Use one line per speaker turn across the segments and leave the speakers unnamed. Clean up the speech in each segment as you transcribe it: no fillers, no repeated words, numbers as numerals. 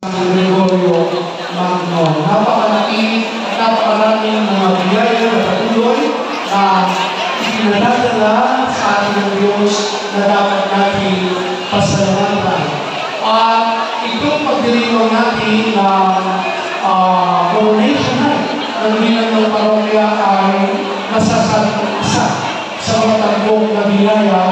Gregorio Magno. Napakaraming mga biyaya na patuloy na ipinadadala sa ating ng Diyos na dapat natin pasalamatan. At itong pagdiriwang natin na coronation night ng bilang ng parokya ay masasasa sa mga tagbong na biyaya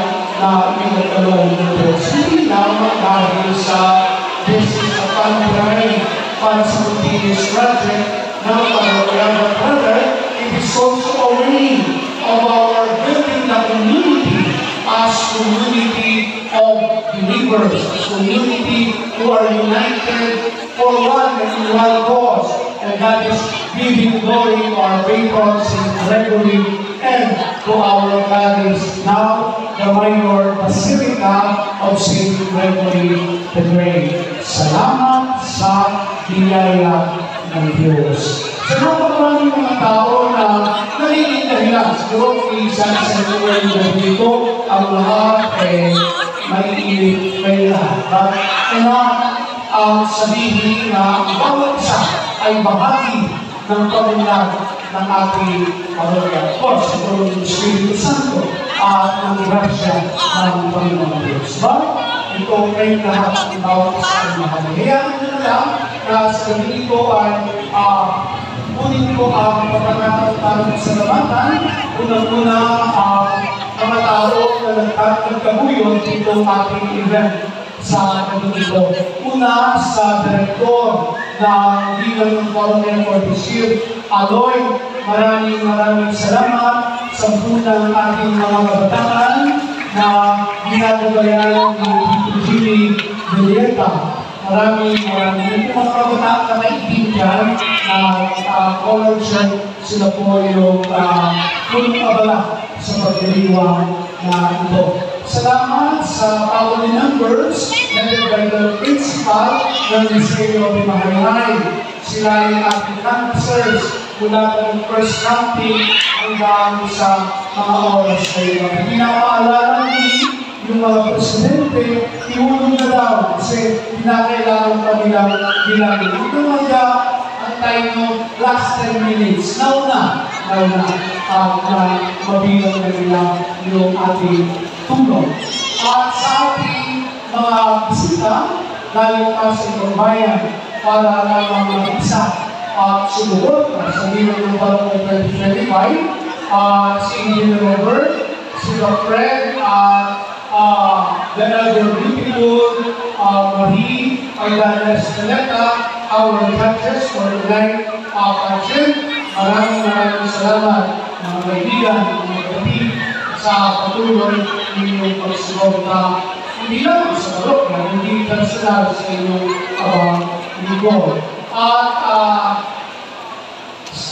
na pinagkaloob ng Diyos. Hindi lamang dahil sa this is a temporary continuous project ng parokya, but rather it is also a way of our building the community as community of believers, community who are united for one and one cause, and that is giving glory to our patron St. Gregory and to our parish, now the minor Basilica of St. Gregory the Great. Salamat sa biyaya ng Diyos. Sa napakaraming mga tao na nagiging dahilan, siguro isa sa Gregory dito, ang lahat may lahat. Kaya ang sabihin na ang bawat isa ay bahagi ng pag-unlad ng ating parokya. Of course, ito ng Espiritu Santo at ng grasya ng Panginoon Diyos. Ito ay lahat ng bawat isa ng mahal. Hayaan ko na lang na sa gabi ko ay kunin ko ang pagkakataon sa labatan. Unang-una mga tao na nagkabuyon dito ating event sa gabi ito. Una sa direktor na bilang ng Parokya for this year, Aloy, maraming salamat sa punang ating mga kabataan na ginagabayan ni Jimmy Villeta. Maraming mga kabataan na naiintindihan na college sila po yung punong abala sa pagdiriwang na ito. Salamat sa family members headed by the principal ng Liceo de Mahayay. Sila yung ating campusers mula ng first camping hanggang sa mga oras na yun. Pinapaalala niyo yung mga presidente, iulong na daw kasi pinakailangan pa nilang bilangin. Ito mga ang time ng last 10 minutes. Nauna mabilang na nila yung ating tulong. At sa ating mga bisita, galing pa sa ibang bayan para lamang mag-isa at sumugot sa bilang ng Barangay 2025, si Engineer Robert, si Dr. Fred, the Elder Beautiful, Marie, Aydana Escaleta, our judges for the night function. Maraming salamat mga kaibigan, mga kapatid, sa patuloy ninyong pagsuporta. Hindi lang sa parokya, hindi personal sa inyong lingkod. At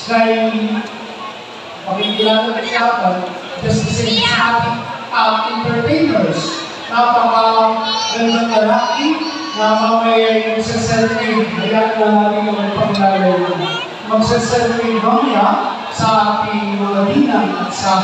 kay pakikilala na siya, just the same sa ating entertainers, napaka-gandang lalaki na mamaya yung magsaselfie, hayaan na natin yung magpanglalay na. Magsaselfie mamaya sa ating mga dinang at sa